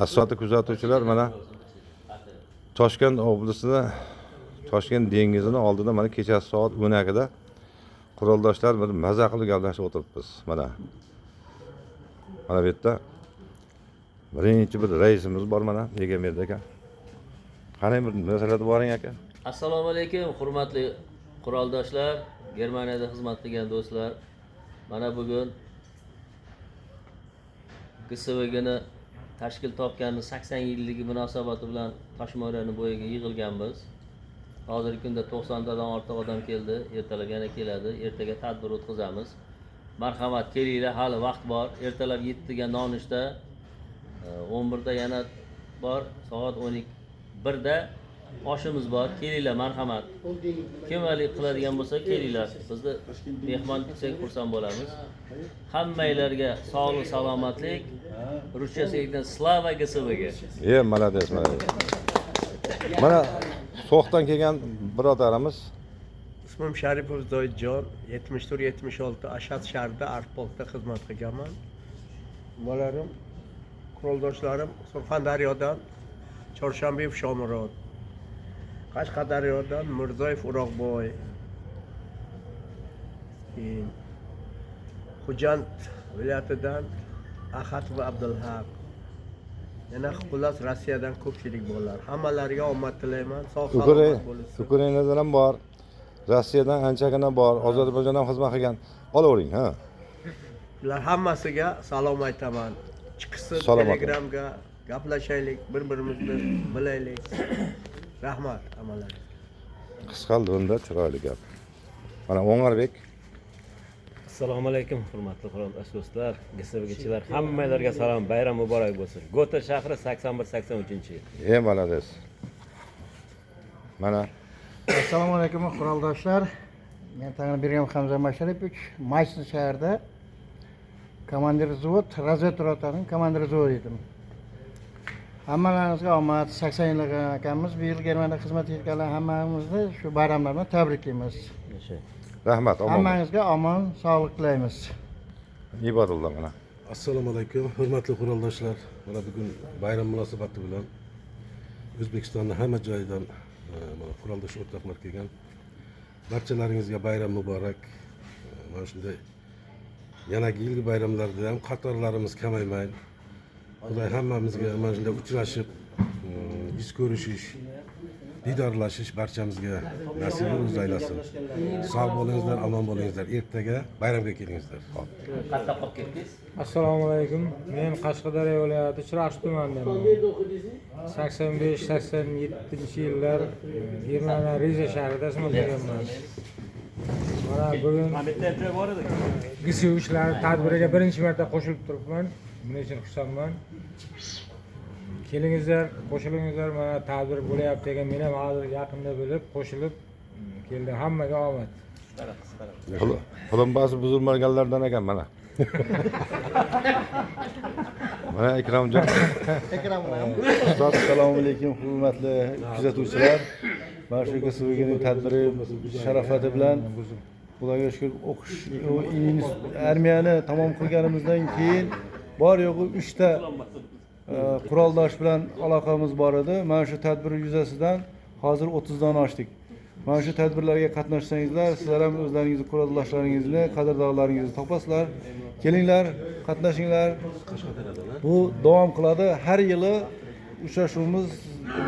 Asfaltni kuzatuvchilar mana Toshkent oblasida Toshkent dengizining oldida mana kechasi soat 12 da quroldoshlar bir maza qilib gaplashib o'tiribmiz. Mana bu yerda birinchi bir raisimiz bor mana Egamirda aka. Qanday bir masalada boring aka? Assalomu alaykum, hurmatli quroldoshlar, Germaniyada xizmat qilgan do'stlar. Mana bugun GSVGni tashkil topganini 80 yilligi munosabati bilan Toshmo'rani bo'yiga yig'ilganmiz. Hozirgi kunda 90 tadan ortiq odam keldi, ertalab yana keladi, ertaga tadbir o'tkazamiz. Marhamat, kelinglar, hali vaqt bor. Ertalab 7 ga nonushta, 11 da yana bor, soat 12 da oshimiz bor. Kelinglar, marhamat. Kim valik qiladigan bo'lsa kelinglar. Bizni mehmon kutsak xursand bo'lamiz. Hammanglarga sog'lik, salomatlik. Ruschasi aytgan slava GSVga. Malades, malades. Mana So'xdan kelgan birodarimiz. İsmim Sharipov Zoidjon, 74-76 Ashad shahrida Artpolkda xizmat qilganman. Bolalarim, quroldoshlarim Surxondaryodan Chorshambeyev Shomurod, Qashqadaryodan Mirzoyev Uroqboy, Xo'jand viloyatidan Ahad va Abdulhaq. Yana xullas Rossiyadan ko'pchilik bolalar. Hammalariga omad tilayman. Sog' salomat bo'lsin. Ukrainadan ham bor. Rossiyadan anchagina bor. Ozarbayjondan ham xizmat qilgan. Olavering, ha. Ular hammasiga salom aytaman. Chiqsin Telegramga gaplashaylik, bir-birimizni bilaylik. Rahmat hammalariga. Qisqa lo'nda chiroyli gap. Mana O'ng'arbek. Assalomu alaykum, hurmatli quroldoshlar, GSVGchilar, hammanglarga salom, bayram muborak bo'lsin. Gota shahri 81-83-yil. Malades. Mana Assalomu alaykum quroldoshlar. Men Tangribergan Hamza Masharipovich, Maysin shahrida komandir zavod, razvedka rotasining komandir zavodi edim. Hammalaringizga omad, 80 yillik akamiz, bu yil Germaniyada xizmat etganlar hammamizni shu bayramlar bilan tabriklaymiz. rahmat, omon. Hammangizga omon, sog'lik tilaymiz. Ibadulloh mana. Assalomu alaykum, hurmatli quroldoshlar. Mana bugun bayram munosabati bilan O'zbekistonning hamma joyidan mana quroldosh o'rtoqlar kelgan. Barchalaringizga bayram muborak. Mana shunday yanagi yilgi bayramlarda ham qatorlarimiz kamaymaydi. Xudoy hammamizga mana shunday uchrashib, yuz ko'rishish, didorlashish barchamizga nasib o'zi aylasin. Sog' bo'lingizlar, omon bo'lingizlar. Ertaga bayramga kelingizlar. Xo'p. Qattiq qolib ketdingiz. Assalomu alaykum. Men Qashqadaryo viloyati Chirchiq tumanidaman. 85-87-yillar Germaniya Riza shahrida xizmat qilganman. Mana bugun GSVGchilar tadbiriga birinchi marta qo'shilib turibman. Buning uchun xursandman. Kelingizlar, qo'shilingizlar, mana tadbir bo'lyapti ekan. Men ham hozir yaqinda bo'lib qo'shilib keldim. Hammaga omad. Plombasi buzilmaganlardan ekan mana. Mana Ikromjon. Assalomu alaykum hurmatli kuzatuvchilar. Mana shu GSVGning tadbiri sharofati bilan Xudoga shukr o'qish armiyani tamom qilganimizdan keyin bor yo'g'i 3 ta quroldosh bilan aloqamiz bor edi. Mana shu tadbir yuzasidan hozir 30 dan oshdik. Mana shu tadbirlarga qatnashsangizlar, sizlar ham o'zlaringizni quroldoshlarıngizni, qadrdonlaringizni topasizlar. Kelinglar, qatnashinglar. Bu davom qiladi. Har yili uchrashuvimiz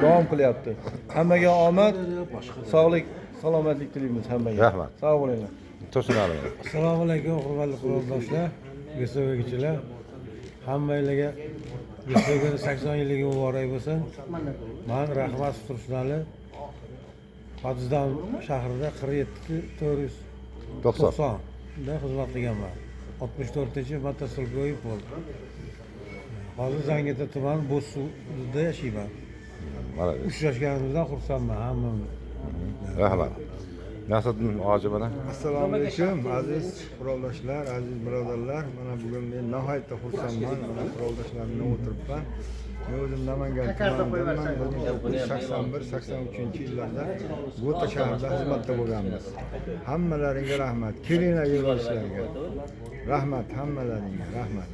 davom qilyapti. Hammaga omad, sog'lik, salomatlik tilaymiz hammaga. Rahmat. Sog' bo'linglar. To'sinalar. Assalomu alaykum hurmatli quroldoshlar, GSVGchilar. Hammanglarga GSVGning 80 yilligi muborak bo'lsin. Men Rahmat Tursunali Potsdam shahrida 47-490 da xizmat qilganman. 64-motosilgoy bo'ldi. Hozir Zangiota tuman Bo'zsuvda yashayman. Mana Uchrashganimizdan xursandman hammamiz. rahmat. Nasriddin hoji mana. Assalomu alaykum aziz quroldoshlar, aziz birodarlar. Mana bugun men nihoyatda xursandman. Mana quroldoshlar bilan o'tiribman. Men o'zim Namangan tumanidanman. 1981-83-yillarda G'ota shahrida xizmatda bo'lganmiz. Hammalaringga rahmat. Kelinglar yig'ilishlarga. Rahmat hammalaringga, rahmat.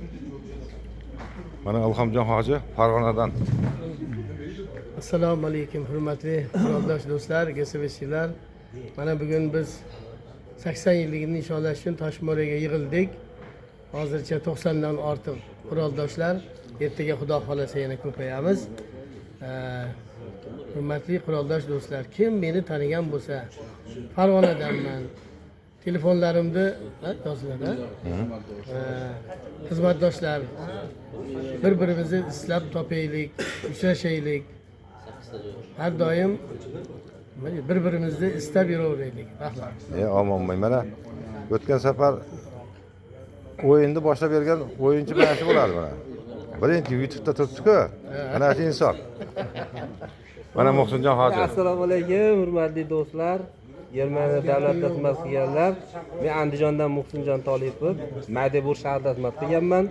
Mana Ilhomjon hoji Farg'onadan. Assalomu alaykum hurmatli quroldosh do'stlar, GSVchilar. Mana bugun biz 80 yilligini nishonlash uchun Toshmo'raga yig'ildik. Hozircha 90 dan ortiq quroldoshlar, ertaga xudo xolasa yana ko'payamiz. Hurmatli quroldosh do'stlar, kim meni tanigan bo'lsa, Farg'onadanman. Telefonlarimda yoziladi. Xizmatdoshlar bir-birimizni islab topaylik, uchrashaylik. Har doim bir-birimizni istab yuraveraylik. Rahmat. Omonman. Mana o'tgan safar o'yinni boshlab bergan o'yinchi mana shu bo'ladi mana. Birinchi YouTube'da turibdi-ku. Mana shu inson. Mana Muhsinjon hoji. Assalomu alaykum hurmatli do'stlar. Germaniya davlatda xizmat qilganlar. Men Andijondan Muhsinjon Tolipov, Maydebur shahrida xizmat qilganman.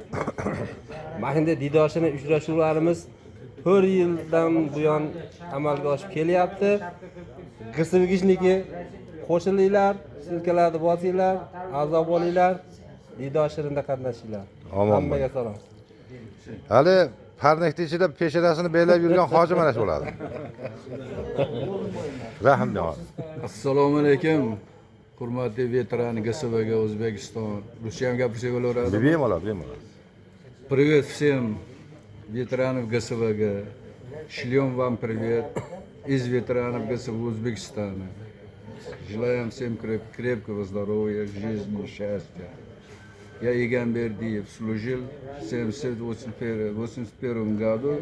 Mahenda didoshini uchrashuvlarimiz 4 yildan buyon amalga oshib kelyapti. GSVGishniki qo'shilinglar, silkalarni bosinglar, a'zo bo'linglar, didoshirinda qatnashinglar. Hammaga salom. Hali parnakni ichida peshonasini belab yurgan hoji mana shu bo'ladi. Rahimjon. Assalomu alaykum. Hurmatli veteran GSVga O'zbekiston. Ruscha ham gapirsak bo'laveradi. Bemalol. Привет всем ветеранов ГСВГ. Шлем вам привет из ветеранов ГСВ Узбекистана. Желаем всем крепкого здоровья, жизни, счастья. Я Иган Бердиев служил в 1981 году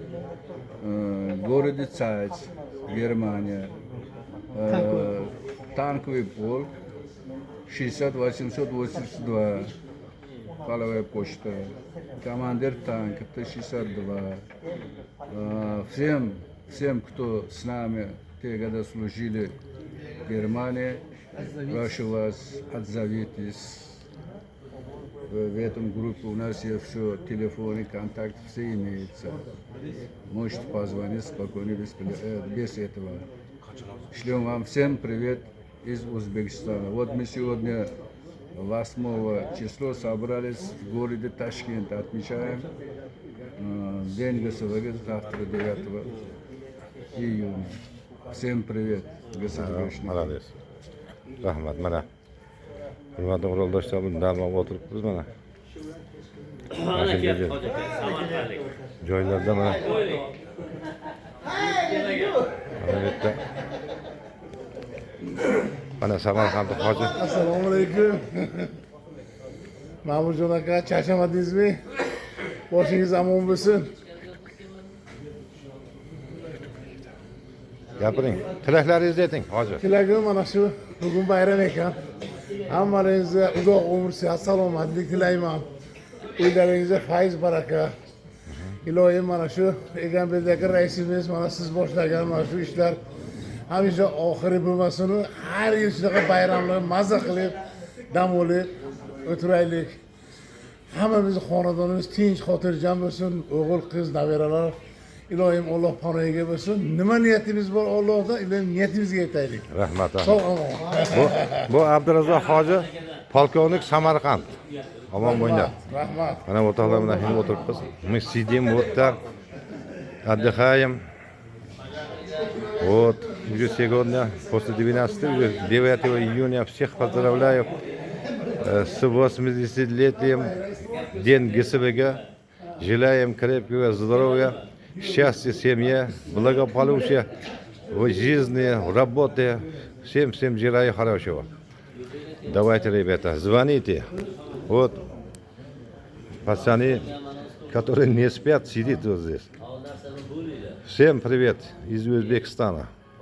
в городе Цайц, Германия. Танковый полк 60882, половая почта, командир танка Т-62. Всем, кто с нами те годы служили в Германии, прошу вас, отзовитесь. В этом группе у нас есть все, телефоны, контакты, все имеются. Можете позвонить спокойно, без этого. Шлем вам всем привет из Узбекистана. Вот мы сегодня 8 числа собрались в городе Ташкент, отмечаем День ГСВГ, завтра 9 июня. Всем привет, ГСВГшник. Молодец. Rahmat, mana. Hurmatli quroldoshlar, bundan o'tiribmiz mana. Joylarda mana. Mana Samarqandlik hoji. Assalomu alaykum. Ma'murjon aka, charchamadingizmi? Boshingiz omon bo'lsin. Gapiring. Tilaklaringizni ayting, hoji. Tilagim mana shu, bugun bayram ekan. Hammangizga uzoq umr, sihat, salomatlik tilayman. Uylaringizga fayz, baraka. Ilohim mana shu Egambeldagi raisimiz mana siz boshlagan mana shu ishlar hamisha oxiri bo'lmasin. Har yil shunaqa bayramlar mazza qilib, dam olib o'tiraylik. Hammamiz xonadonimiz tinch, xotirjam bo'lsin. O'g'il, qiz, nabiralar. Ilohim Alloh panohiga bo'lsin. Nima niyatimiz bor Allohdan, ilohim niyatimizga yetaylik. Rahmat. Sog' omon. Bu Abdurazzoq hoji, polkovnik Samarqand. Omon bo'linglar. Rahmat. Mana o'rtoqlar bilan ham o'tiribmiz. Мы сидим вот так, отдыхаем. Вот, уже сегодня, после 9 июня, всех поздравляю с 80-летием День ГСВГ. Желаем крепкого здоровья, счастья в семье, благополучия в жизни, в работе. Всем желаю хорошего. Давайте, ребята, звоните. Вот пацаны, которые не спят, сидят вот здесь. Всем привет из Узбекистана.